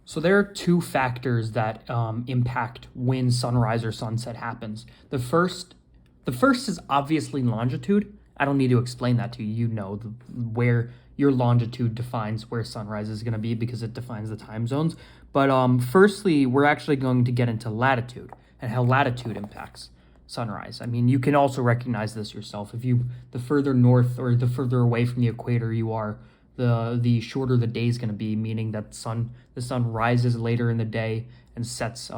So there are two factors that impact when sunrise or sunset happens. The first is obviously longitude. I don't need to explain that to you. You know where your longitude defines where sunrise is going to be because it defines the time zones. But firstly, we're actually going to get into latitude and how latitude impacts sunrise. I mean, you can also recognize this yourself. The further north or the further away from the equator you are, the shorter the day is going to be, meaning that the sun rises later in the day and sets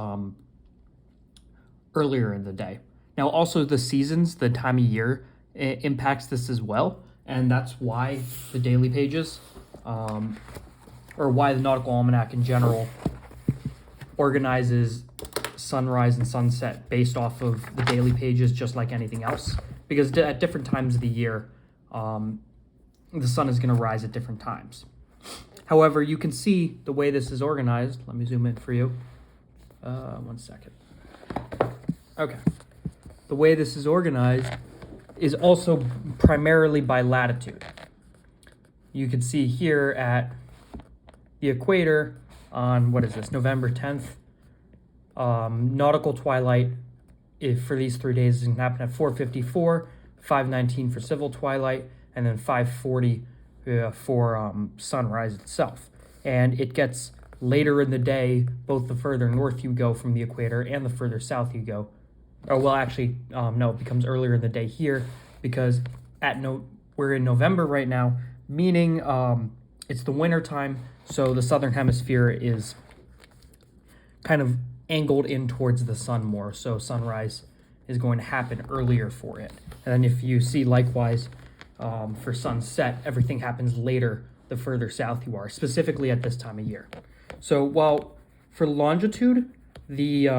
earlier in the day. Now, also the seasons, the time of year, impacts this as well, and that's why the daily pages, or why the Nautical Almanac in general, organizes sunrise and sunset based off of the daily pages, just like anything else. Because at different times of the year, the sun is going to rise at different times. However, you can see the way this is organized. Let me zoom in for you. 1 second. Okay. The way this is organized is also primarily by latitude. You can see here at the equator on, what is this, November 10th, nautical twilight for these 3 days is going to happen at 4:54, 5:19 for civil twilight, and then 5:40 for sunrise itself. And it gets later in the day, both the further north you go from the equator and the further south you go. Oh, well, actually, no, it becomes earlier in the day here because we're in November right now, meaning it's the winter time, so the southern hemisphere is kind of angled in towards the sun more, so sunrise is going to happen earlier for it. And then if you see likewise for sunset, everything happens later the further south you are, specifically at this time of year. So while for longitude, the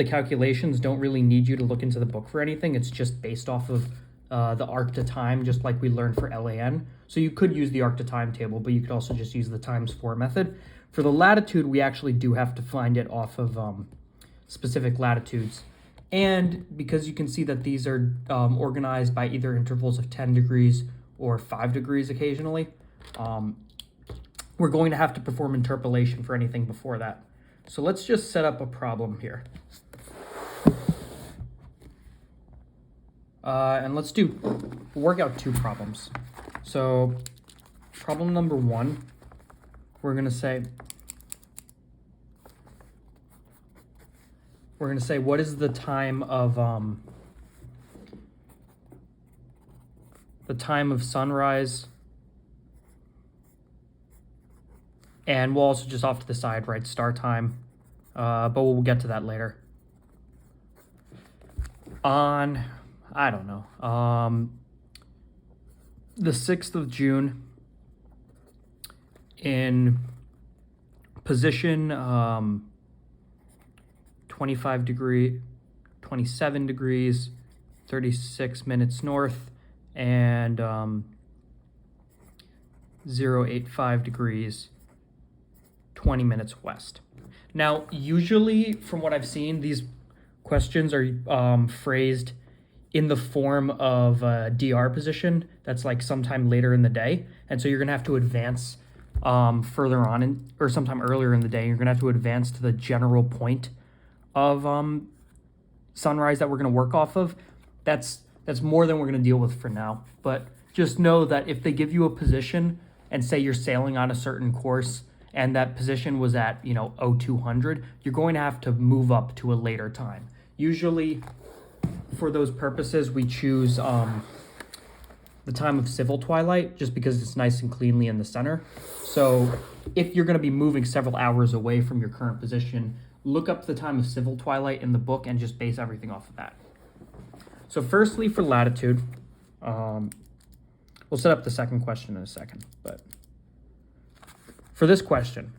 calculations don't really need you to look into the book for anything. It's just based off of the arc to time, just like we learned for LAN. So you could use the arc to time table, but you could also just use the times 4 method. For the latitude, we actually do have to find it off of specific latitudes. And because you can see that these are organized by either intervals of 10 degrees or 5 degrees occasionally, we're going to have to perform interpolation for anything before that. So let's just set up a problem here. And we'll work out 2 problems. So problem number 1, we're going to say, what is the time of sunrise? And we'll also just off to the side write star time, but we'll get to that later. On, I don't know, the 6th of June, in position 27 degrees, 36 minutes north, and 085 degrees, 20 minutes west. Now, usually, from what I've seen, these questions are phrased in the form of a DR position that's like sometime later in the day. And so you're going to have to advance further on, or sometime earlier in the day. You're going to have to advance to the general point of sunrise that we're going to work off of. That's more than we're going to deal with for now. But just know that if they give you a position and say you're sailing on a certain course, and that position was at, 0200, you're going to have to move up to a later time. Usually, for those purposes, we choose the time of civil twilight, just because it's nice and cleanly in the center. So if you're going to be moving several hours away from your current position, look up the time of civil twilight in the book and just base everything off of that. So firstly, for latitude, we'll set up the second question in a second, but for this question,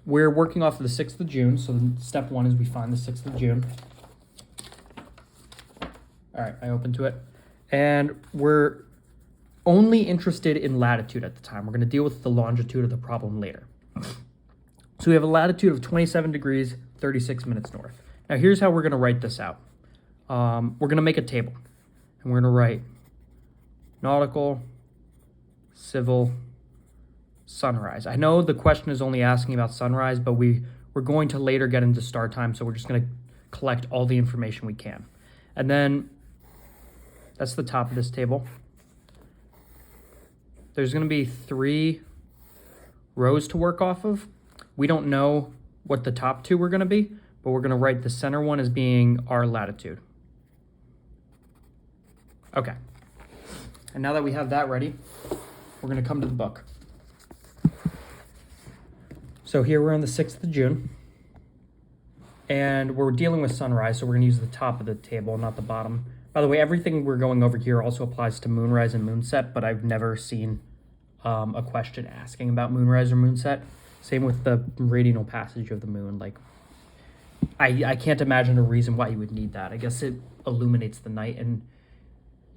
we're working off of the 6th of June. So step 1 is we find the 6th of June. All right, I open to it. And we're only interested in latitude at the time. We're going to deal with the longitude of the problem later. So we have a latitude of 27 degrees, 36 minutes north. Now here's how we're going to write this out. We're going to make a table. And we're going to write nautical, civil, sunrise. I know the question is only asking about sunrise, but we're going to later get into star time, so we're just going to collect all the information we can. And then that's the top of this table. There's going to be 3 rows to work off of. We don't know what the top 2 are going to be, but we're going to write the center one as being our latitude. Okay. And now that we have that ready, we're going to come to the book. So here we're on the 6th of June, and we're dealing with sunrise, so we're going to use the top of the table, not the bottom. By the way, everything we're going over here also applies to moonrise and moonset, but I've never seen a question asking about moonrise or moonset. Same with the radial passage of the moon. Like, I can't imagine a reason why you would need that. I guess it illuminates the night, and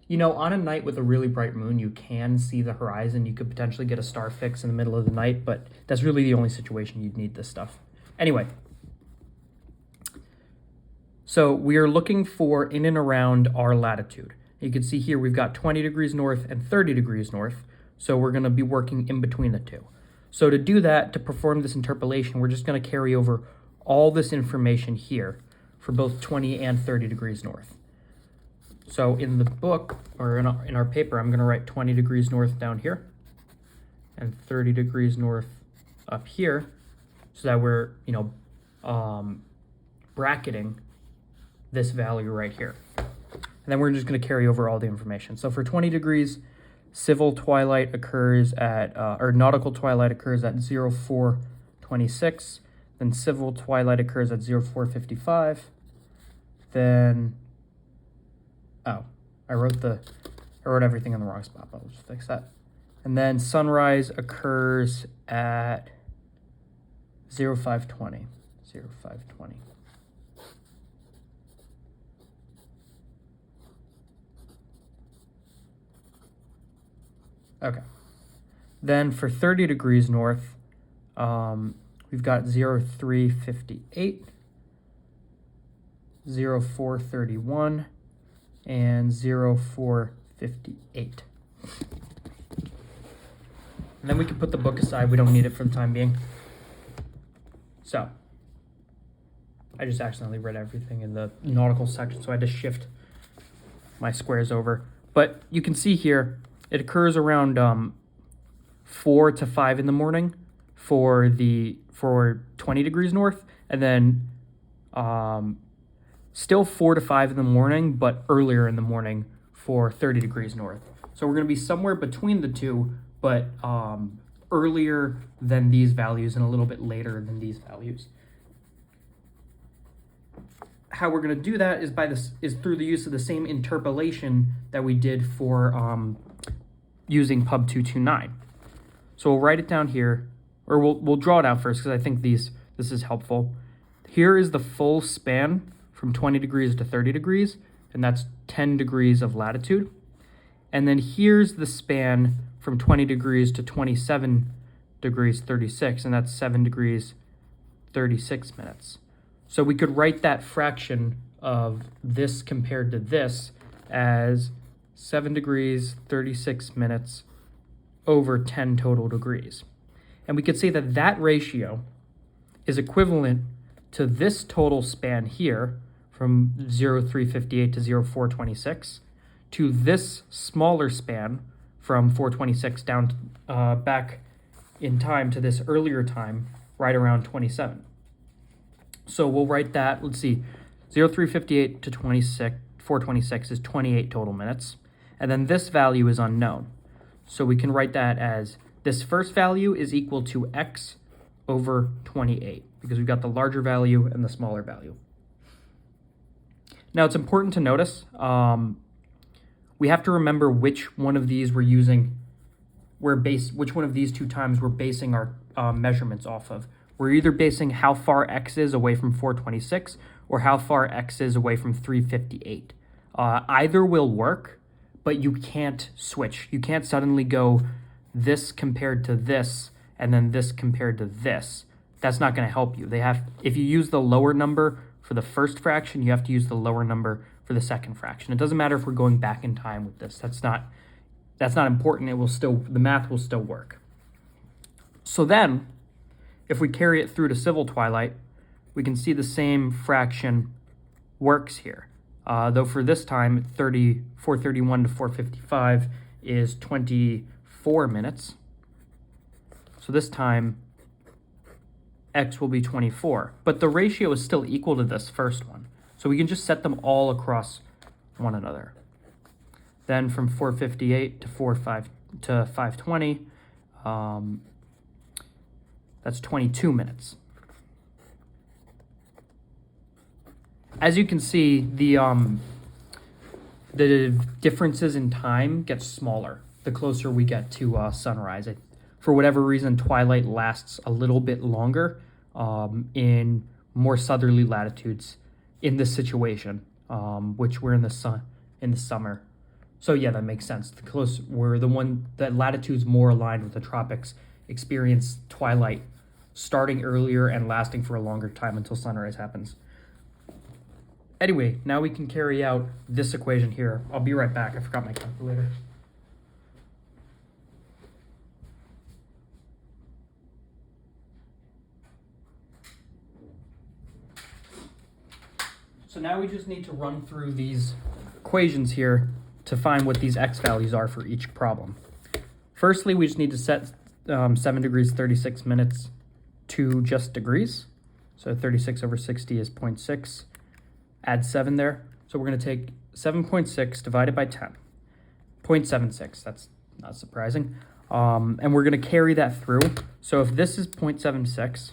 you know, on a night with a really bright moon, you can see the horizon. You could potentially get a star fix in the middle of the night, but that's really the only situation you'd need this stuff. Anyway, so we are looking for in and around our latitude. You can see here we've got 20 degrees north and 30 degrees north, so we're going to be working in between the two. So to do that, to perform this interpolation, we're just going to carry over all this information here for both 20 and 30 degrees north. So in the book, or in our paper, I'm going to write 20 degrees north down here and 30 degrees north up here, so that we're, bracketing this value right here. And then we're just going to carry over all the information. So for 20 degrees, civil twilight occurs at, or nautical twilight occurs at 04:26. Then civil twilight occurs at 04:55. Then, I wrote everything in the wrong spot, but I'll just fix that. And then sunrise occurs at 05:20. 05:20. Okay. Then for 30 degrees north, we've got 03:58, 04:31, and 04:58. And then we can put the book aside. We don't need it for the time being. So, I just accidentally read everything in the nautical section, so I had to shift my squares over. But you can see here, it occurs around 4 to 5 in the morning for 20 degrees north, and then still 4 to 5 in the morning, but earlier in the morning for 30 degrees north. So we're going to be somewhere between the two, but earlier than these values and a little bit later than these values. How we're going to do that is through the use of the same interpolation that we did for using Pub 229. So we'll write it down here, or we'll draw it out first because I think this is helpful. Here is the full span from 20 degrees to 30 degrees, and that's 10 degrees of latitude. And then here's the span from 20 degrees to 27 degrees 36, and that's 7 degrees 36 minutes. So we could write that fraction of this compared to this as 7 degrees 36 minutes over 10 total degrees. And we could say that that ratio is equivalent to this total span here from 03:58 to 04:26 to this smaller span from 4:26 down back in time to this earlier time right around 27. So we'll write that, let's see, 03:58 to 4:26 is 28 total minutes. And then this value is unknown. So we can write that as this first value is equal to x over 28 because we've got the larger value and the smaller value. Now it's important to notice, we have to remember which one of these we're using, which one of these two times we're basing our measurements off of. We're either basing how far x is away from 4:26 or how far x is away from 3:58. Either will work, but you can't switch. You can't suddenly go this compared to this and then this compared to this. That's not going to help you. If you use the lower number for the first fraction, you have to use the lower number for the second fraction. It doesn't matter if we're going back in time with this. That's not important. The math will still work. So then, if we carry it through to civil twilight, we can see the same fraction works here. Though for this time, 431 to 455 is 24 minutes. So this time, x will be 24. But the ratio is still equal to this first one. So we can just set them all across one another. Then from 458 to 520, that's 22 minutes. As you can see, the differences in time get smaller the closer we get to sunrise. For whatever reason, twilight lasts a little bit longer in more southerly latitudes in this situation, which we're in the summer. So yeah, that makes sense. The close we're the one that latitudes more aligned with the tropics experience twilight starting earlier and lasting for a longer time until sunrise happens. Anyway, now we can carry out this equation here. I'll be right back. I forgot my calculator. So now we just need to run through these equations here to find what these x values are for each problem. Firstly, we just need to set 7 degrees 36 minutes to just degrees. So 36 over 60 is 0.6. Add 7 there. So we're going to take 7.6 divided by 10. 0.76, that's not surprising. And we're going to carry that through. So if this is 0.76,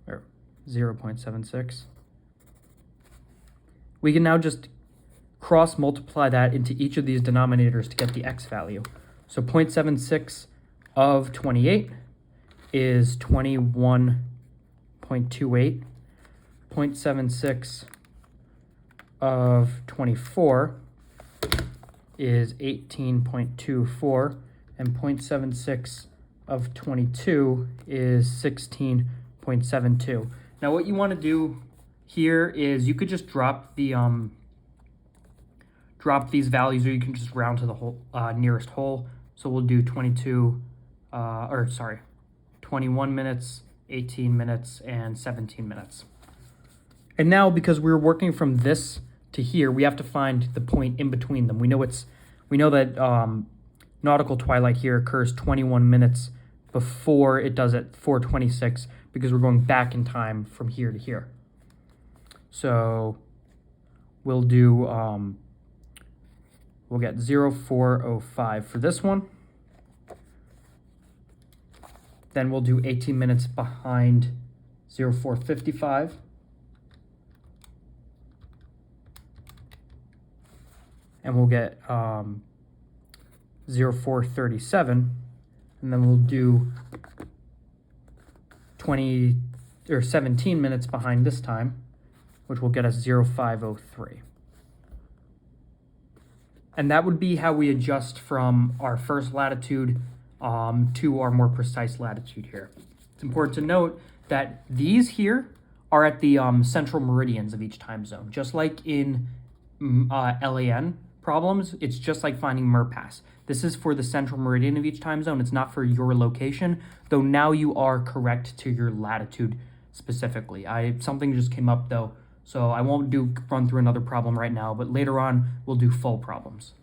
or 0.76, we can now just cross multiply that into each of these denominators to get the x value. So 0.76 of 28 is 21.28. 0.76 of 24 is 18.24, and 0.76 of 22 is 16.72. Now what you want to do here is you could just drop the drop these values, or you can just round to the whole nearest whole. So we'll do 21 minutes, 18 minutes, and 17 minutes. And now, because we're working from this to here, we have to find the point in between them. We know that nautical twilight here occurs 21 minutes before it does at 4:26, because we're going back in time from here to here. So we'll do we'll get 0405 for this one. Then we'll do 18 minutes behind 0455. And we'll get 0437, and then we'll do 17 minutes behind this time, which will get us 0503. And that would be how we adjust from our first latitude to our more precise latitude here. It's important to note that these here are at the central meridians of each time zone, just like in LAN problems. It's just like finding MERPAS. This is for the central meridian of each time zone. It's not for your location, though now you are correct to your latitude specifically. Something just came up though, so I won't run through another problem right now, but later on we'll do full problems.